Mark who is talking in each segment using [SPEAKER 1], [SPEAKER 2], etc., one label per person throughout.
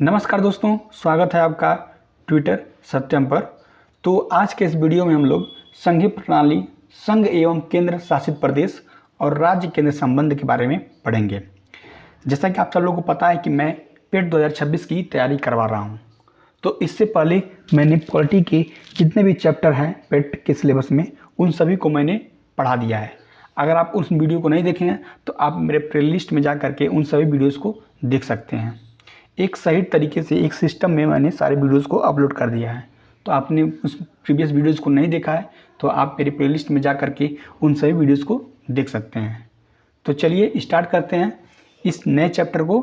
[SPEAKER 1] नमस्कार दोस्तों, स्वागत है आपका ट्विटर सत्यम पर। तो आज के इस वीडियो में हम लोग संघीय प्रणाली, संघ एवं केंद्र शासित प्रदेश और राज्य केंद्र संबंध के बारे में पढ़ेंगे। जैसा कि आप सब लोगों को पता है कि मैं पेट 2026 की तैयारी करवा रहा हूं, तो इससे पहले मैंने पॉलिटी के जितने भी चैप्टर हैं पेट के सिलेबस में, उन सभी को मैंने पढ़ा दिया है। अगर आप उस वीडियो को नहीं देखे हैं तो आप मेरे प्लेलिस्ट में जा करके उन सभी वीडियोज़ को देख सकते हैं। एक सही तरीके से एक सिस्टम में मैंने सारे वीडियोज़ को अपलोड कर दिया है। तो आपने उस प्रीवियस वीडियोज़ को नहीं देखा है तो आप मेरी प्लेलिस्ट में जा करके उन सभी वीडियोज़ को देख सकते हैं। तो चलिए स्टार्ट करते हैं इस नए चैप्टर को।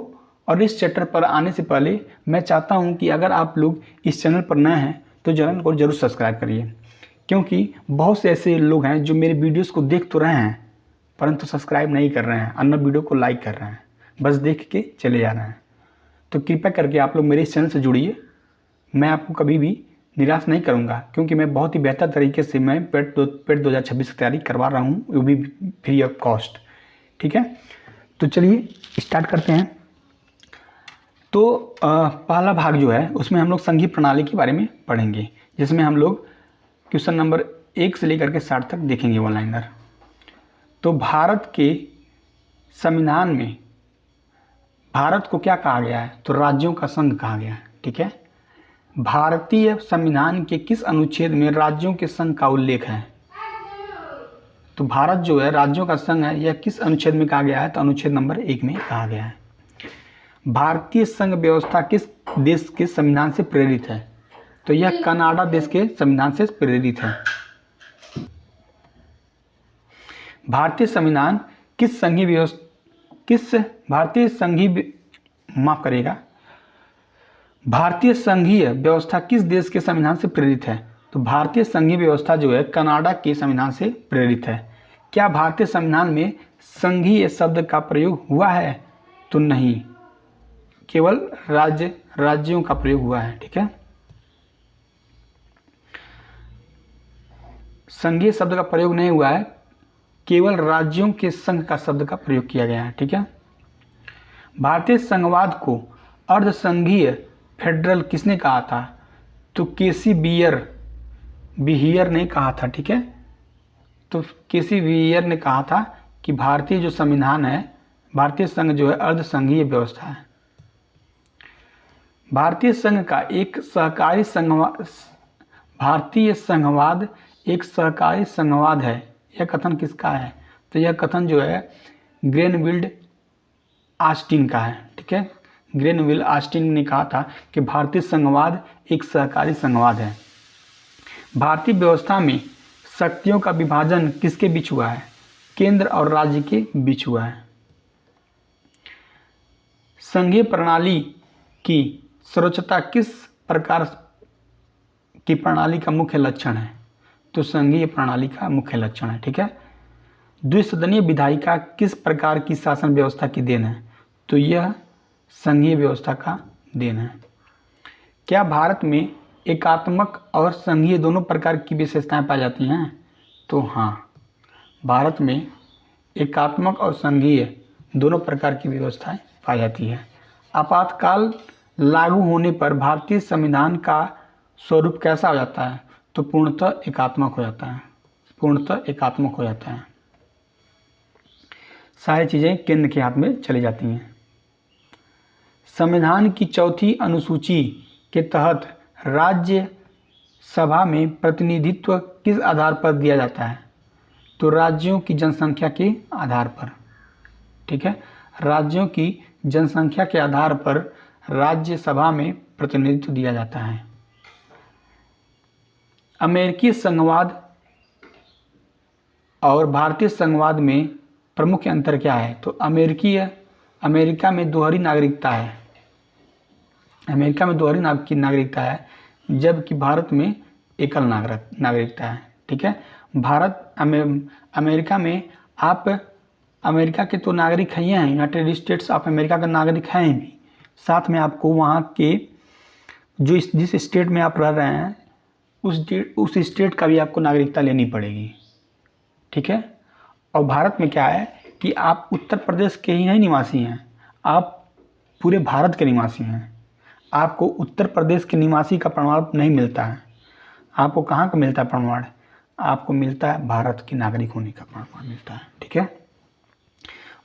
[SPEAKER 1] और इस चैप्टर पर आने से पहले मैं चाहता हूं कि अगर आप लोग इस चैनल पर नए हैं तो चैनल को ज़रूर सब्सक्राइब करिए, क्योंकि बहुत से ऐसे लोग हैं जो मेरे वीडियोज़ को देख तो रहे हैं परंतु सब्सक्राइब नहीं कर रहे हैं, अन्य वीडियो को लाइक कर रहे हैं, बस देख के चले जा रहे हैं। तो कृपया करके आप लोग मेरे इस चैनल से जुड़िए। मैं आपको कभी भी निराश नहीं करूंगा, क्योंकि मैं बहुत ही बेहतर तरीके से मैं पेट 2026 की तैयारी करवा रहा हूं, वो भी फ्री ऑफ कॉस्ट। ठीक है, तो चलिए स्टार्ट करते हैं। तो पहला भाग जो है उसमें हम लोग संघीय प्रणाली के बारे में पढ़ेंगे, जिसमें हम लोग क्वेश्चन नंबर 1 से लेकर के 60 तक देखेंगे वन लाइनर। तो भारत के संविधान में भारत को क्या कहा गया है? तो राज्यों का संघ कहा गया है। ठीक है, भारतीय संविधान के किस अनुच्छेद में राज्यों के संघ का उल्लेख है? तो भारत जो है राज्यों का संघ है, यह किस अनुच्छेद में कहा गया है? तो अनुच्छेद नंबर 1 में कहा गया है। भारतीय संघ व्यवस्था किस देश के संविधान से प्रेरित है? तो यह कनाडा देश के संविधान से प्रेरित है। भारतीय संविधान किस संघीय व्यवस्था भारतीय संघीय व्यवस्था किस देश के संविधान से प्रेरित है? तो भारतीय संघीय व्यवस्था जो है कनाडा के संविधान से प्रेरित है। क्या भारतीय संविधान में संघीय शब्द का प्रयोग हुआ है? तो नहीं, केवल राज्यों का प्रयोग हुआ है। ठीक है, संघीय शब्द का प्रयोग नहीं हुआ है, केवल राज्यों के संघ का शब्द का प्रयोग किया गया है। ठीक है, भारतीय संघवाद को अर्ध संघीय फेडरल किसने कहा था? तो केसी बिहियर ने कहा था। ठीक है, तो केसी बिहियर ने कहा था कि भारतीय जो संविधान है, भारतीय संघ जो है अर्ध संघीय व्यवस्था है। भारतीय संघ का एक सहकारी भारतीय संघवाद एक सहकारी संघवाद है, यह कथन किसका है? तो यह कथन जो है ग्रेनविल्ड ऑस्टिन का है। ठीक है, ग्रेनविल ऑस्टिन ने कहा था कि भारतीय संघवाद एक सहकारी संघवाद है। भारतीय व्यवस्था में शक्तियों का विभाजन किसके बीच हुआ है? केंद्र और राज्य के बीच हुआ है। संघीय प्रणाली की सर्वोच्चता किस प्रकार की प्रणाली का मुख्य लक्षण है? तो संघीय प्रणाली का मुख्य लक्षण है। ठीक है, द्विसदनीय विधायिका किस प्रकार की शासन व्यवस्था की देन है? तो यह संघीय व्यवस्था का देन है। क्या भारत में एकात्मक और संघीय दोनों प्रकार की विशेषताएं पाई जाती हैं? तो हाँ, भारत में एकात्मक और संघीय दोनों प्रकार की व्यवस्थाएं पाई जाती है। आपातकाल लागू होने पर भारतीय संविधान का स्वरूप कैसा हो जाता है? तो पूर्णतः एकात्मक हो जाता है। पूर्णतः एकात्मक हो जाता है, सारी चीज़ें केंद्र के हाथ में चली जाती हैं। संविधान की चौथी अनुसूची के तहत राज्य सभा में प्रतिनिधित्व किस आधार पर दिया जाता है? तो राज्यों की जनसंख्या के आधार पर। ठीक है, राज्यों की जनसंख्या के आधार पर राज्य सभा में प्रतिनिधित्व दिया जाता है। अमेरिकी संघवाद और भारतीय संघवाद में प्रमुख अंतर क्या है? तो अमेरिका में दोहरी नागरिकता है। अमेरिका में दोहरी नागरिकता है, जबकि भारत में एकल नागरिकता है। ठीक है, अमेरिका में आप अमेरिका के तो नागरिक हैं, यूनाइटेड स्टेट्स ऑफ अमेरिका का नागरिक हैं भी, साथ में आपको वहाँ के जिस स्टेट में आप रह रहे हैं उस स्टेट का भी आपको नागरिकता लेनी पड़ेगी। ठीक है, और भारत में क्या है कि आप उत्तर प्रदेश के ही नहीं निवासी हैं, आप पूरे भारत के निवासी हैं। आपको उत्तर प्रदेश के निवासी का प्रमाण नहीं मिलता है। आपको कहाँ का मिलता है प्रमाण? आपको मिलता है भारत के नागरिक होने का प्रमाण मिलता है। ठीक है।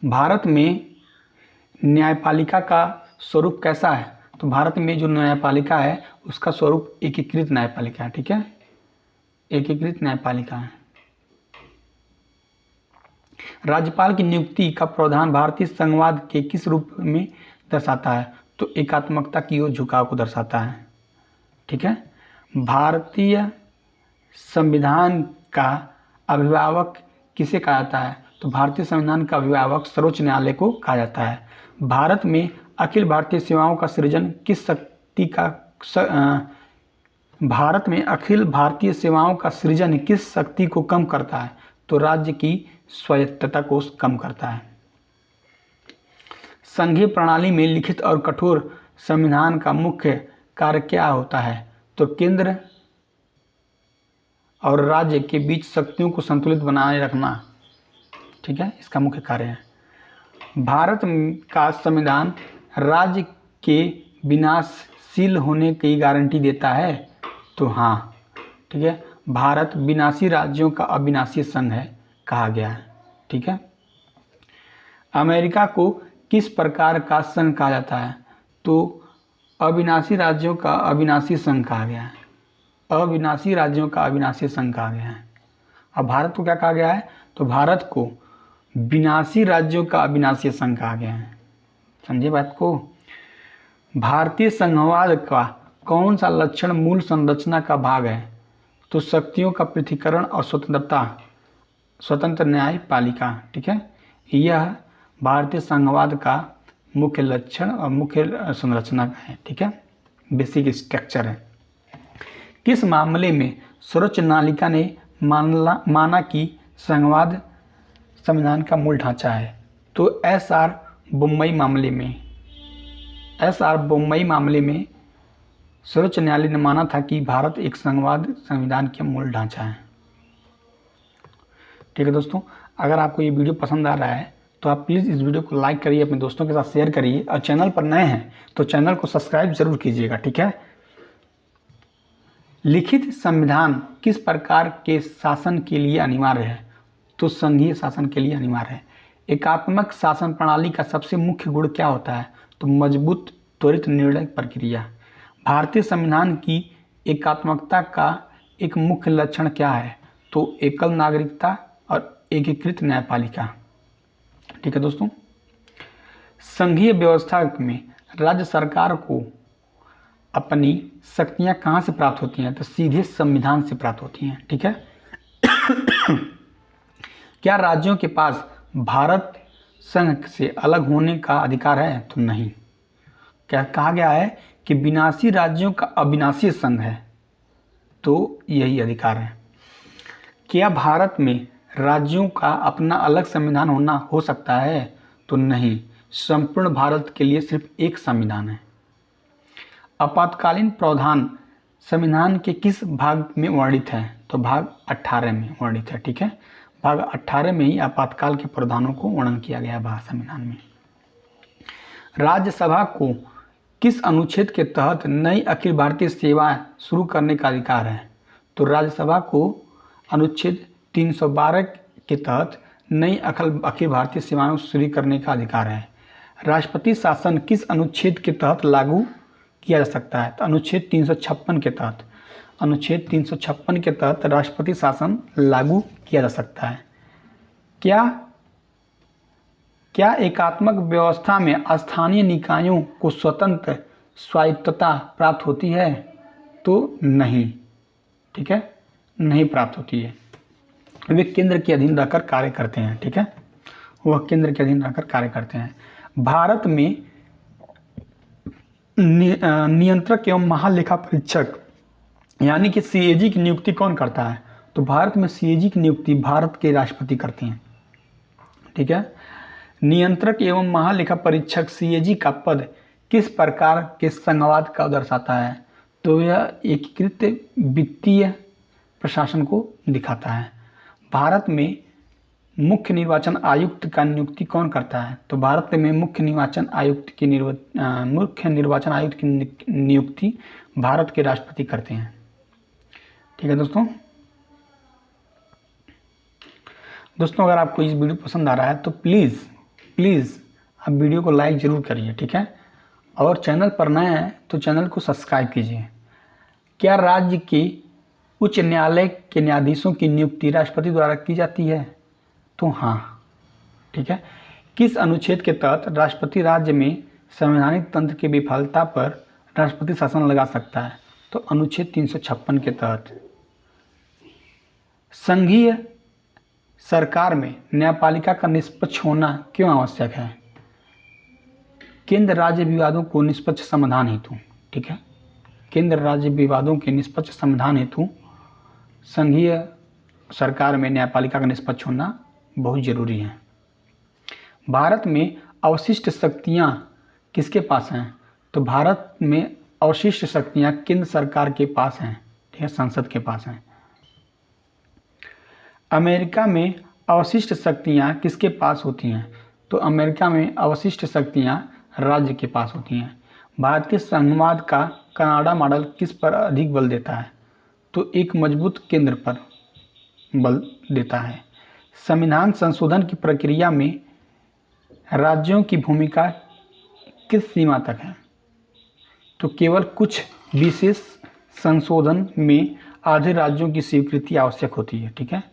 [SPEAKER 1] भारत में न्यायपालिका का स्वरूप कैसा है? तो भारत में जो न्यायपालिका है उसका स्वरूप एकीकृत न्यायपालिका है। ठीक है, एकीकृत न्यायपालिका है। राज्यपाल की नियुक्ति का प्रावधान भारतीय संघवाद के किस रूप में दर्शाता है? तो एकात्मकता की ओर झुकाव को दर्शाता है। ठीक है। भारतीय संविधान का अभिभावक किसे कहा जाता है? तो भारतीय संविधान का अभिभावक सर्वोच्च न्यायालय को कहा जाता है। भारत में अखिल भारतीय सेवाओं का सृजन किस शक्ति का भारत में अखिल भारतीय सेवाओं का सृजन किस शक्ति को कम करता है? तो राज्य की स्वायत्तता को कम करता है। संघीय प्रणाली में लिखित और कठोर संविधान का मुख्य कार्य क्या होता है? तो केंद्र और राज्य के बीच शक्तियों को संतुलित बनाए रखना। ठीक है, इसका मुख्य कार्य है। भारत का संविधान राज्य के विनाशशील होने की गारंटी देता है? तो हाँ। ठीक है, भारत विनाशी राज्यों का अविनाशी संघ है कहा गया है। ठीक है। अमेरिका को किस प्रकार का संघ कहा जाता है? तो अविनाशी राज्यों का अविनाशी संघ कहा गया है। अविनाशी राज्यों का अविनाशी संघ कहा गया है। अब भारत को क्या कहा गया है? तो भारत को विनाशी राज्यों का अविनाशी संघ कहा गया है। समझिए बात को। भारतीय संघवाद का कौन सा लक्षण मूल संरचना का भाग है? तो शक्तियों का पृथक्करण और स्वतंत्रता, स्वतंत्र न्यायपालिका। ठीक है, यह भारतीय संघवाद का मुख्य लक्षण और मुख्य संरचना का है। ठीक है, बेसिक स्ट्रक्चर है। किस मामले में सर्वोच्च न्यायालय ने माना कि संघवाद संविधान का मूल ढांचा है? तो एसआर बम्बई मामले में सर्वोच्च न्यायालय ने माना था कि भारत एक संघवाद संविधान का मूल ढांचा है। ठीक है दोस्तों, अगर आपको ये वीडियो पसंद आ रहा है तो आप प्लीज़ इस वीडियो को लाइक करिए, अपने दोस्तों के साथ शेयर करिए, और चैनल पर नए हैं तो चैनल को सब्सक्राइब जरूर कीजिएगा। ठीक है। लिखित संविधान किस प्रकार के शासन के लिए अनिवार्य है? तो संघीय शासन के लिए अनिवार्य है। एकात्मक शासन प्रणाली का सबसे मुख्य गुण क्या होता है? तो मजबूत त्वरित निर्णय प्रक्रिया। भारतीय संविधान की एकात्मकता का एक मुख्य लक्षण क्या है? तो एकल नागरिकता और एकीकृत न्यायपालिका। ठीक है दोस्तों। संघीय व्यवस्था में राज्य सरकार को अपनी शक्तियां कहाँ से प्राप्त होती हैं? तो सीधे संविधान से प्राप्त होती हैं। ठीक है। क्या राज्यों के पास भारत संघ से अलग होने का अधिकार है? तो नहीं। क्या कहा गया है कि विनाशी राज्यों का अविनाशी संघ है, तो यही अधिकार है। क्या भारत में राज्यों का अपना अलग संविधान हो सकता है? तो नहीं। संपूर्ण भारत के लिए सिर्फ एक संविधान है। आपातकालीन प्रावधान संविधान के किस भाग में वर्णित है? तो भाग 18 में वर्णित है। ठीक है, भाग 18 में ही आपातकाल के प्रावधानों को वर्णन किया गया है संविधान में। राज्यसभा को किस अनुच्छेद के तहत नई अखिल भारतीय सेवा शुरू करने का अधिकार है? तो राज्यसभा को अनुच्छेद 312 के तहत नई अखिल भारतीय सेवाएं शुरू करने का अधिकार है। राष्ट्रपति शासन किस अनुच्छेद के तहत लागू किया जा सकता है? तो अनुच्छेद 356 के तहत। अनुच्छेद 356 के तहत राष्ट्रपति शासन लागू किया जा सकता है। क्या एकात्मक व्यवस्था में स्थानीय निकायों को स्वतंत्र स्वायत्तता प्राप्त होती है? तो नहीं। ठीक है, नहीं प्राप्त होती है। वे केंद्र के अधीन रहकर कार्य करते हैं। ठीक है, वह केंद्र के अधीन रहकर कार्य करते हैं। भारत में नियंत्रक एवं महालेखा परीक्षक यानी कि सीएजी की नियुक्ति कौन करता है? तो भारत में सीएजी की नियुक्ति भारत के राष्ट्रपति करते हैं। ठीक है। नियंत्रक एवं महालेखा परीक्षक सीएजी का पद किस प्रकार के संघवाद का दर्शाता है? तो यह एकीकृत वित्तीय प्रशासन को दिखाता है। भारत में मुख्य निर्वाचन आयुक्त का नियुक्ति कौन करता है? तो भारत में मुख्य निर्वाचन आयुक्त की नियुक्ति भारत के राष्ट्रपति करते हैं। ठीक है दोस्तों, अगर आपको इस वीडियो पसंद आ रहा है तो प्लीज़ आप वीडियो को लाइक ज़रूर करिए। ठीक है, और चैनल पर नए हैं तो चैनल को सब्सक्राइब कीजिए। क्या राज्य के उच्च न्यायालय के न्यायाधीशों की नियुक्ति राष्ट्रपति द्वारा की जाती है? तो हाँ। ठीक है, किस अनुच्छेद के तहत राष्ट्रपति राज्य में संवैधानिक तंत्र की विफलता पर राष्ट्रपति शासन लगा सकता है? तो अनुच्छेद 356 के तहत। संघीय सरकार में न्यायपालिका का निष्पक्ष होना क्यों आवश्यक है? केंद्र राज्य विवादों को निष्पक्ष समाधान हेतु। ठीक है, केंद्र राज्य विवादों के निष्पक्ष समाधान हेतु संघीय सरकार में न्यायपालिका का निष्पक्ष होना बहुत जरूरी है। भारत में अवशिष्ट शक्तियां किसके पास हैं? तो भारत में अवशिष्ट शक्तियां केंद्र सरकार के पास हैं। ठीक है, संसद के पास हैं। अमेरिका में अवशिष्ट शक्तियां किसके पास होती हैं? तो अमेरिका में अवशिष्ट शक्तियां राज्य के पास होती हैं। भारतीय संघवाद का कनाडा मॉडल किस पर अधिक बल देता है? तो एक मजबूत केंद्र पर बल देता है। संविधान संशोधन की प्रक्रिया में राज्यों की भूमिका किस सीमा तक है? तो केवल कुछ विशेष संशोधन में आधे राज्यों की स्वीकृति आवश्यक होती है। ठीक है,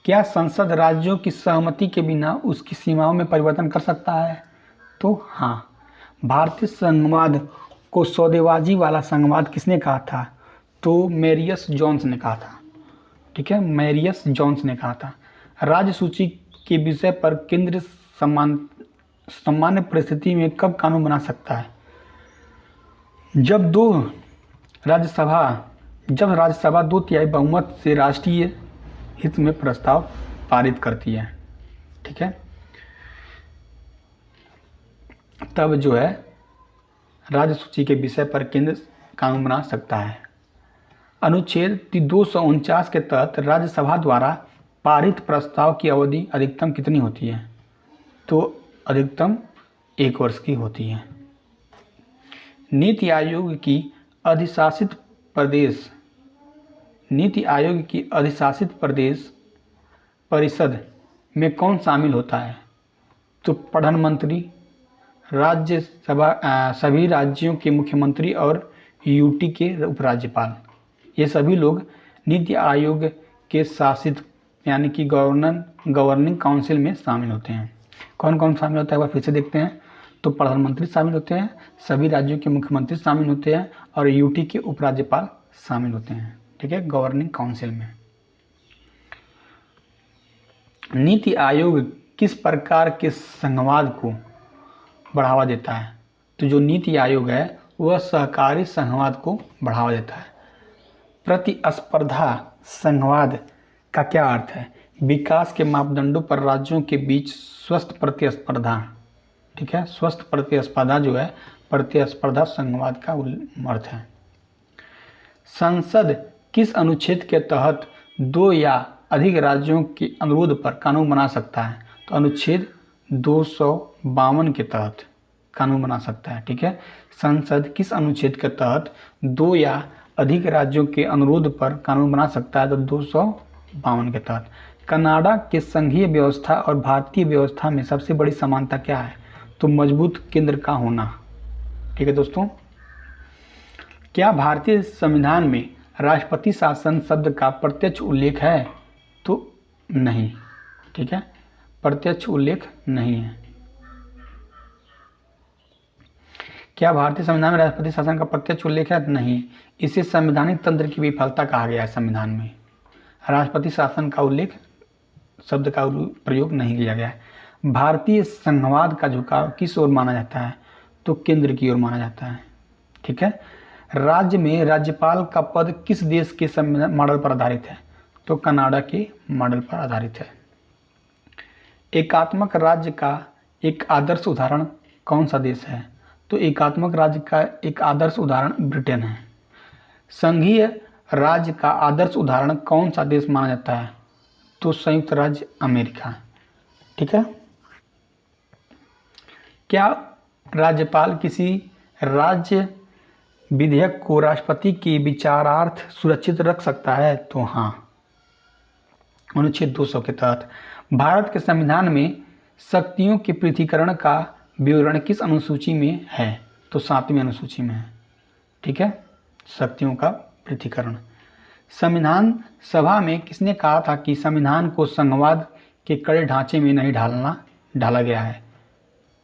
[SPEAKER 1] क्या संसद राज्यों की सहमति के बिना उसकी सीमाओं में परिवर्तन कर सकता है? तो हाँ। भारतीय संघवाद को सौदेबाजी वाला संघवाद किसने कहा था? तो मैरियस जोन्स ने कहा था। ठीक है, मैरियस जोन्स ने कहा था। राज्य सूची के विषय पर केंद्र सामान्य परिस्थिति में कब कानून बना सकता है? जब राज्यसभा 2/3 बहुमत से राष्ट्रीय हित में प्रस्ताव पारित करती है। ठीक है, तब जो है राज्य सूची के विषय पर केंद्र कानून बना सकता है। अनुच्छेद 249 के तहत राज्यसभा द्वारा पारित प्रस्ताव की अवधि अधिकतम कितनी होती है? तो अधिकतम 1 वर्ष की होती है। नीति आयोग की अधिशासित प्रदेश परिषद में कौन शामिल होता है? तो प्रधानमंत्री, राज्यसभा, सभी राज्यों के मुख्यमंत्री और यूटी के उपराज्यपाल, ये सभी लोग नीति आयोग के शासित यानी कि गवर्निंग काउंसिल में शामिल होते हैं। कौन कौन शामिल होता है एक बार फिर से देखते हैं। तो प्रधानमंत्री शामिल होते हैं, सभी राज्यों के मुख्यमंत्री शामिल होते हैं और यूटी के उपराज्यपाल शामिल होते हैं। ठीक है, गवर्निंग काउंसिल में। नीति आयोग किस प्रकार के संघवाद को बढ़ावा देता है? तो जो नीति आयोग है वह सहकारी संघवाद को बढ़ावा देता है। प्रतिस्पर्धा संघवाद का क्या अर्थ है? विकास के मापदंडों पर राज्यों के बीच स्वस्थ प्रतिस्पर्धा। ठीक है, स्वस्थ प्रतिस्पर्धा जो है प्रतिस्पर्धा संघवाद का अर्थ है। संसद किस अनुच्छेद के तहत 2 या अधिक राज्यों के अनुरोध पर कानून बना सकता है? तो अनुच्छेद 252 के तहत कानून बना सकता है। ठीक है, संसद किस अनुच्छेद के तहत 2 या अधिक राज्यों के अनुरोध पर कानून बना सकता है? तो 252 के तहत। कनाडा के संघीय व्यवस्था और भारतीय व्यवस्था में सबसे बड़ी समानता क्या है? तो मजबूत केंद्र का होना। ठीक है दोस्तों, क्या भारतीय संविधान में राष्ट्रपति शासन शब्द का प्रत्यक्ष उल्लेख है? तो नहीं। ठीक है, प्रत्यक्ष उल्लेख नहीं है। क्या भारतीय संविधान में राष्ट्रपति शासन का प्रत्यक्ष उल्लेख है? नहीं। इसे संवैधानिक तंत्र की विफलता कहा गया है। संविधान में राष्ट्रपति शासन का उल्लेख शब्द का प्रयोग नहीं किया गया है। भारतीय संघवाद का झुकाव किस ओर माना जाता है? तो केंद्र की ओर माना जाता है। ठीक है, राज्य में राज्यपाल का पद किस देश के संविधान मॉडल पर आधारित है? तो कनाडा के मॉडल पर आधारित है। एकात्मक राज्य का एक आदर्श उदाहरण कौन सा देश है? तो एकात्मक राज्य का एक आदर्श उदाहरण ब्रिटेन है। संघीय राज्य का आदर्श उदाहरण कौन सा देश माना जाता है? तो संयुक्त राज्य अमेरिका। ठीक है। क्या राज्यपाल किसी राज्य विधेयक को राष्ट्रपति के विचारार्थ सुरक्षित रख सकता है? तो हाँ, अनुच्छेद 200 के तहत। भारत के संविधान में शक्तियों के पृथक्करण का विवरण किस अनुसूची में है? तो 7वीं अनुसूची में है। ठीक है, शक्तियों का पृथक्करण। संविधान सभा में किसने कहा था कि संविधान को संघवाद के कड़े ढांचे में नहीं ढाला गया है?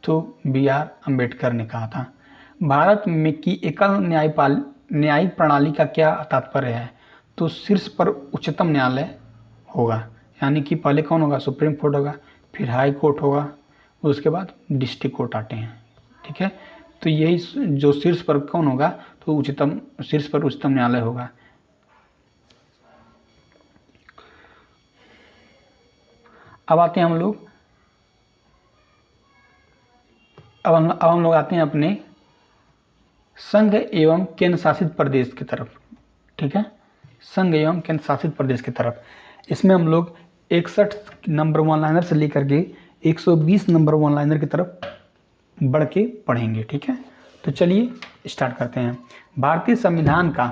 [SPEAKER 1] तो BR अम्बेडकर ने कहा था। भारत में की एकल न्यायिक प्रणाली का क्या तात्पर्य है? तो शीर्ष पर उच्चतम न्यायालय होगा, यानी कि पहले कौन होगा? सुप्रीम कोर्ट होगा, फिर हाई कोर्ट होगा, उसके बाद डिस्ट्रिक्ट कोर्ट आते हैं। ठीक है, तो यही जो शीर्ष पर कौन होगा? तो शीर्ष पर उच्चतम न्यायालय होगा। अब आते हैं हम लोग आते हैं अपने संघ एवं केंद्र शासित प्रदेश की तरफ। ठीक है, संघ एवं केंद्र शासित प्रदेश की तरफ। इसमें हम लोग 61 नंबर वन लाइनर से लेकर के 120 नंबर वन लाइनर की तरफ बढ़ के पढ़ेंगे। ठीक है, तो चलिए स्टार्ट करते हैं। भारतीय संविधान का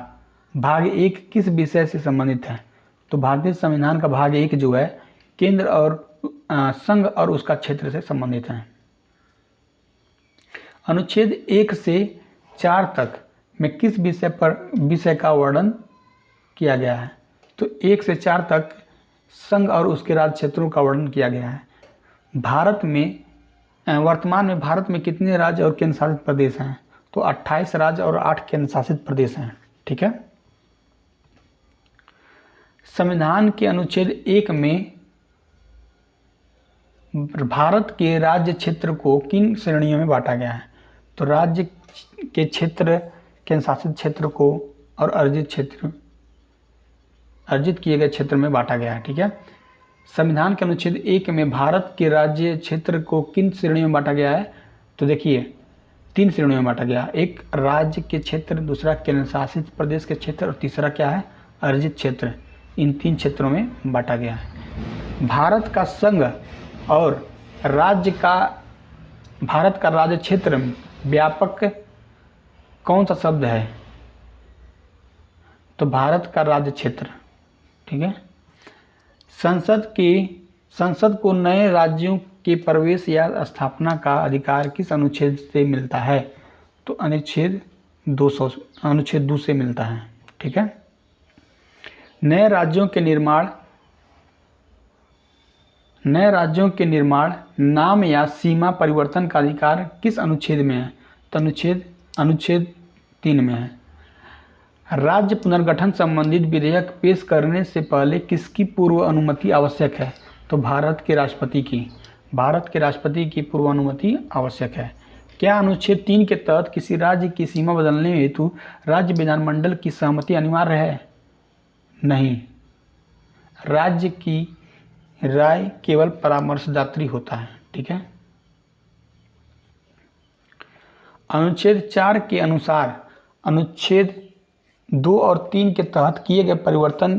[SPEAKER 1] भाग 1 किस विषय से संबंधित है? तो भारतीय संविधान का भाग 1 जो है केंद्र और संघ और उसका क्षेत्र से संबंधित है। अनुच्छेद 1 से 4 तक में किस विषय का वर्णन किया गया है? तो 1 से 4 तक संघ और उसके राज्य क्षेत्रों का वर्णन किया गया है। वर्तमान में भारत में कितने राज्य और केंद्र शासित प्रदेश हैं? तो 28 राज्य और 8 केंद्र शासित प्रदेश हैं। ठीक है, संविधान के अनुच्छेद 1 में भारत के राज्य क्षेत्र को किन श्रेणियों में बांटा गया है? तो राज्य के क्षेत्र, केंद्र शासित क्षेत्र को और अर्जित किए गए क्षेत्र में बांटा गया है। ठीक है, संविधान के अनुच्छेद 1 में भारत के राज्य क्षेत्र को किन श्रेणियों में बांटा गया है? तो देखिए 3 श्रेणियों में बांटा गया। एक राज्य के क्षेत्र, दूसरा केंद्र शासित प्रदेश के क्षेत्र और तीसरा क्या है? अर्जित क्षेत्र। इन 3 क्षेत्रों में बांटा गया है। भारत का संघ और भारत का राज्य क्षेत्र व्यापक कौन सा शब्द है? तो भारत का राज्य क्षेत्र। ठीक है, संसद को नए राज्यों के प्रवेश या स्थापना का अधिकार किस अनुच्छेद से मिलता है? तो अनुच्छेद 2 से मिलता है। ठीक है, नए राज्यों के निर्माण, नाम या सीमा परिवर्तन का अधिकार किस अनुच्छेद में है? तो अनुच्छेद 3 में है। राज्य पुनर्गठन संबंधित विधेयक पेश करने से पहले किसकी पूर्व अनुमति आवश्यक है? तो भारत के राष्ट्रपति की पूर्व अनुमति आवश्यक है। क्या अनुच्छेद 3 के तहत किसी राज्य की सीमा बदलने हेतु राज्य विधानमंडल की सहमति अनिवार्य है? नहीं, राज्य की राय केवल परामर्शदात्री होता है। ठीक है, अनुच्छेद 4 के अनुसार अनुच्छेद 2 और 3 के तहत किए गए परिवर्तन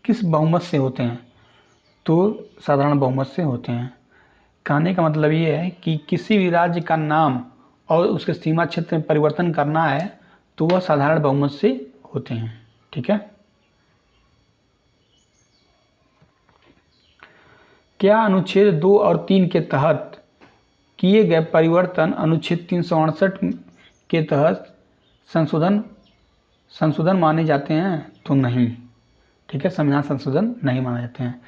[SPEAKER 1] किस बहुमत से होते हैं? तो साधारण बहुमत से होते हैं। कहने का मतलब ये है कि किसी भी राज्य का नाम और उसके सीमा क्षेत्र में परिवर्तन करना है तो वह साधारण बहुमत से होते हैं। ठीक है, क्या अनुच्छेद 2 और 3 के तहत किए गए परिवर्तन अनुच्छेद 368 के तहत संशोधन माने जाते हैं? तो नहीं। ठीक है, संविधान संशोधन नहीं माने जाते हैं।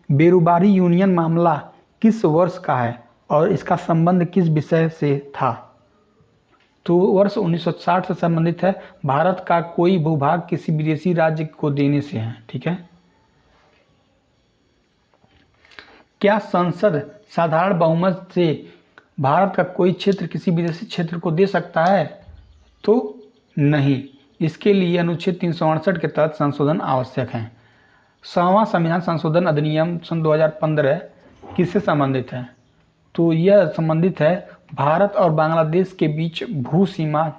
[SPEAKER 1] बेरोबारी यूनियन मामला किस वर्ष का है और इसका संबंध किस विषय से था? तो वर्ष 1960 से संबंधित है। भारत का कोई भूभाग किसी विदेशी राज्य को देने से है। ठीक है, क्या संसद साधारण बहुमत से भारत का कोई क्षेत्र किसी विदेशी क्षेत्र को दे सकता है? तो नहीं, इसके लिए अनुच्छेद 368 के तहत संशोधन आवश्यक है। 100वां संविधान संशोधन अधिनियम सन 2015 किससे संबंधित है? तो यह संबंधित है भारत और बांग्लादेश के बीच भू सीमा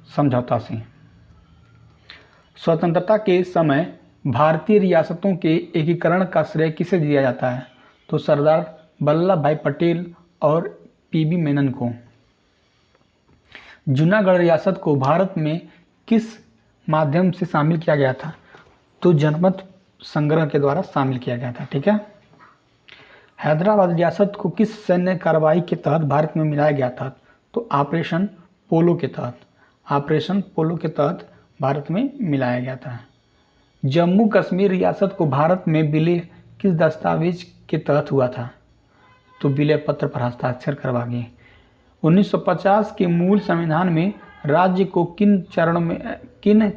[SPEAKER 1] समझौता से। स्वतंत्रता के समय भारतीय रियासतों के एकीकरण का श्रेय किसे दिया जाता है? तो सरदार वल्लभ भाई पटेल और पीबी मेनन को। जूनागढ़ रियासत को भारत में किस माध्यम से शामिल किया गया था? तो जनमत संग्रह के द्वारा शामिल किया गया था। ठीक है। हैदराबाद रियासत को किस सैन्य कार्रवाई के तहत भारत में मिलाया गया था? तो ऑपरेशन पोलो के तहत। ऑपरेशन पोलो के तहत भारत में मिलाया गया था। जम्मू कश्मीर रियासत को भारत में विलय किस दस्तावेज के तहत हुआ था? तो विलय पत्र पर हस्ताक्षर करवा के। 1950 के मूल संविधान में राज्य को किन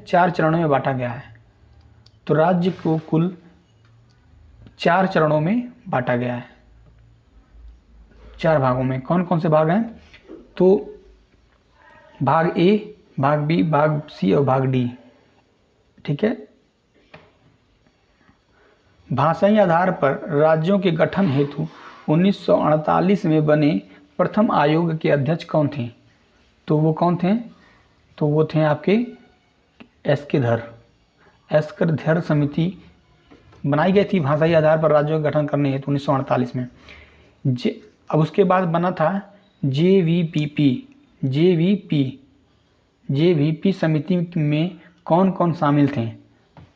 [SPEAKER 1] चार चरणों में बांटा गया है? तो राज्य को कुल 4 चरणों में बांटा गया है, 4 भागों में। कौन कौन से भाग हैं? तो भाग ए, भाग बी, भाग सी और भाग डी। ठीक है। भाषाई आधार पर राज्यों के गठन हेतु 1948 में बने प्रथम आयोग के अध्यक्ष कौन थे? तो वो कौन थे? तो वो थे आपके एस्कर धर समिति बनाई गई थी भाषाई आधार पर राज्यों का गठन करने हेतु 1948 में। अब उसके बाद बना था जेवीपी समिति में कौन कौन शामिल थे?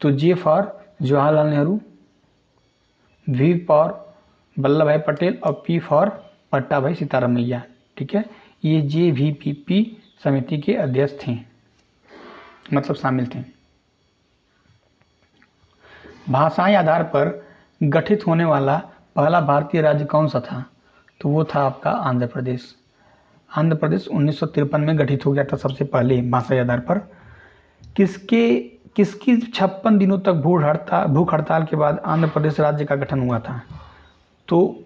[SPEAKER 1] तो J for Jawaharlal Nehru, V for Vallabh Bhai Patel और पी फॉर पट्टा भाई सीतारामैया। ठीक है। ये जेवीपी समिति के अध्यक्ष थे, मतलब शामिल थे। भाषाई आधार पर गठित होने वाला पहला भारतीय राज्य कौन सा था? तो वो था आपका आंध्र प्रदेश। आंध्र प्रदेश 1953 में गठित हो गया था सबसे पहले भाषाई आधार पर। किसकी 56 दिनों तक भूख हड़ताल के बाद आंध्र प्रदेश राज्य का गठन हुआ था? तो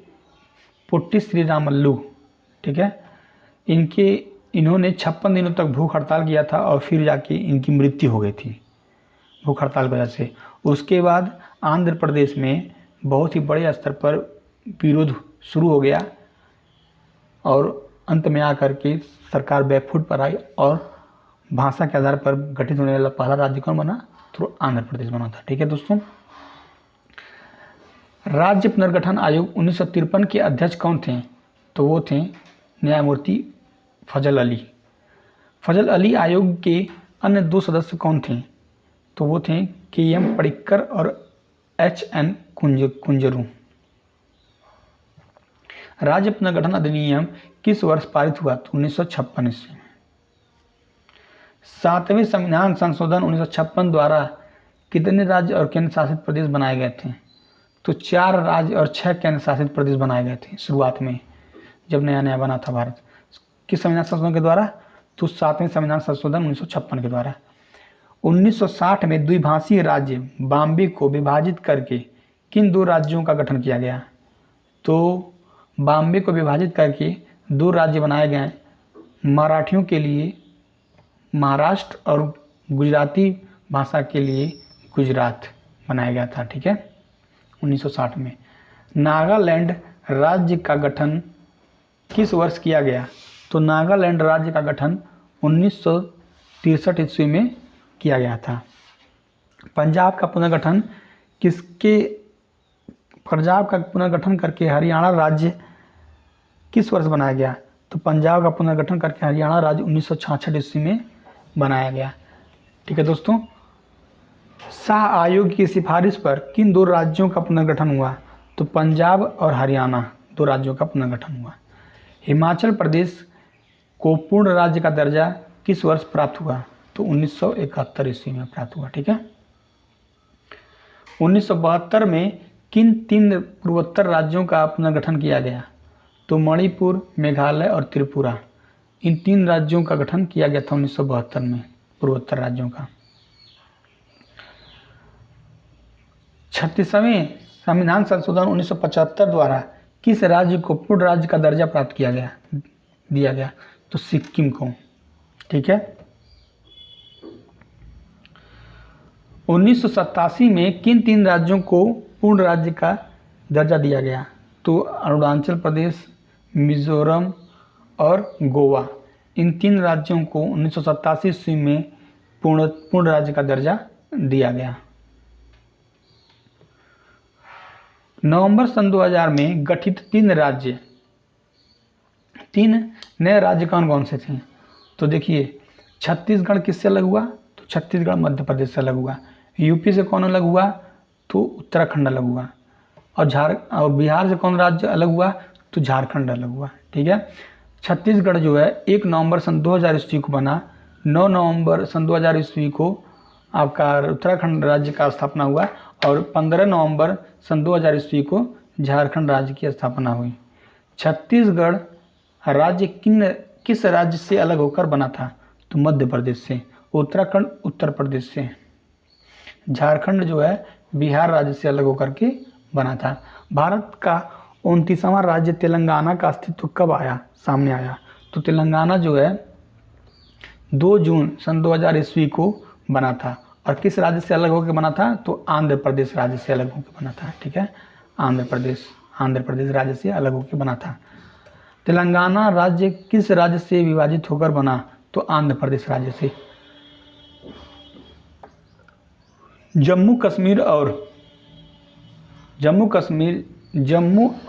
[SPEAKER 1] पुट्टी श्रीरामल्लू। ठीक है। इन्होंने 56 दिनों तक भूख हड़ताल किया था और फिर जाके इनकी मृत्यु हो गई थी भूख हड़ताल की वजह से। उसके बाद आंध्र प्रदेश में बहुत ही बड़े स्तर पर विरोध शुरू हो गया और अंत में आकर के सरकार बैकफुट पर आई और भाषा के आधार पर गठित होने वाला पहला राज्य कौन बना? तो आंध्र प्रदेश बना था। ठीक है दोस्तों। राज्य पुनर्गठन आयोग 1953 के अध्यक्ष कौन थे? तो वो थे न्यायमूर्ति फजल अली। फजल अली आयोग के अन्य 2 सदस्य कौन थे? तो वो थे के.एम. पडिक्कर और एच.एन. कुंजरू। राज्य पुनर्गठन अधिनियम किस वर्ष पारित हुआ? तो 1956 ईस्वी में। 7वें संविधान संशोधन 1956 द्वारा कितने राज्य और केंद्र शासित प्रदेश बनाए गए थे? तो 4 राज्य और 6 केंद्र शासित प्रदेश बनाए गए थे शुरुआत में, जब नया नया बना था भारत। किस संविधान संशोधन के द्वारा? तो 7वें संविधान संशोधन 1956 के द्वारा। 1960 में द्विभाषीय राज्य बॉम्बे को विभाजित करके किन 2 राज्यों का गठन किया गया? तो बॉम्बे को विभाजित करके 2 राज्य बनाए गए। मराठियों के लिए महाराष्ट्र और गुजराती भाषा के लिए गुजरात बनाया गया था। ठीक है। 1960 में नागालैंड राज्य का गठन किस वर्ष किया गया? तो नागालैंड राज्य का गठन 1963 ईस्वी में किया गया था। पंजाब का पुनर्गठन करके हरियाणा राज्य किस वर्ष बनाया गया? तो पंजाब का पुनर्गठन करके हरियाणा राज्य 1966 ईस्वी में बनाया गया। ठीक है दोस्तों। शाह आयोग की सिफारिश पर किन 2 राज्यों का पुनर्गठन हुआ? तो पंजाब और हरियाणा 2 राज्यों का पुनर्गठन हुआ। हिमाचल प्रदेश को पूर्ण राज्य का दर्जा किस वर्ष प्राप्त हुआ? तो 1971 ईस्वी में प्राप्त हुआ। ठीक है। 1972 में किन 3 पूर्वोत्तर राज्यों का पुनर्गठन किया गया? तो मणिपुर, मेघालय और त्रिपुरा। इन 3 राज्यों का गठन किया गया था 1972 में, पूर्वोत्तर राज्यों का। 36वें संविधान संशोधन 1975 द्वारा किस राज्य को पूर्ण राज्य का दर्जा प्राप्त दिया गया? तो सिक्किम को। ठीक है। 1987 में किन 3 राज्यों को पूर्ण राज्य का दर्जा दिया गया? तो अरुणाचल प्रदेश, मिजोरम और गोवा। इन 3 राज्यों को 1987 ईस्वी में पूर्ण राज्य का दर्जा दिया गया। नवंबर सन 2000 में गठित 3 नए राज्य कौन कौन से थे? तो देखिए, छत्तीसगढ़ किससे अलग हुआ? तो छत्तीसगढ़ मध्य प्रदेश से अलग हुआ। यूपी से कौन अलग हुआ? तो उत्तराखंड अलग हुआ। और बिहार से कौन राज्य अलग हुआ? तो झारखंड अलग हुआ। ठीक है, छत्तीसगढ़ जो है 1 नवंबर सन 2000 ईस्वी को बना। 9 नवंबर सन 2000 ईस्वी को आपका उत्तराखंड राज्य का स्थापना हुआ और 15 नवंबर सन 2000 ईस्वी को झारखंड राज्य की स्थापना हुई। छत्तीसगढ़ राज्य किस राज्य से अलग होकर बना था? तो मध्य प्रदेश से। उत्तराखंड उत्तर प्रदेश से। झारखंड जो है बिहार राज्य से अलग होकर के बना था। भारत का 29वां राज्य तेलंगाना का अस्तित्व कब सामने आया? तो तेलंगाना जो है 2 जून सन 2000 ईस्वी को बना था। और किस राज्य से अलग होकर बना था? तो आंध्र प्रदेश राज्य से अलग होकर बना था। ठीक है, आंध्र प्रदेश राज्य से अलग होकर बना था। तेलंगाना राज्य किस राज्य से विभाजित होकर बना? तो आंध्र प्रदेश राज्य से। जम्मू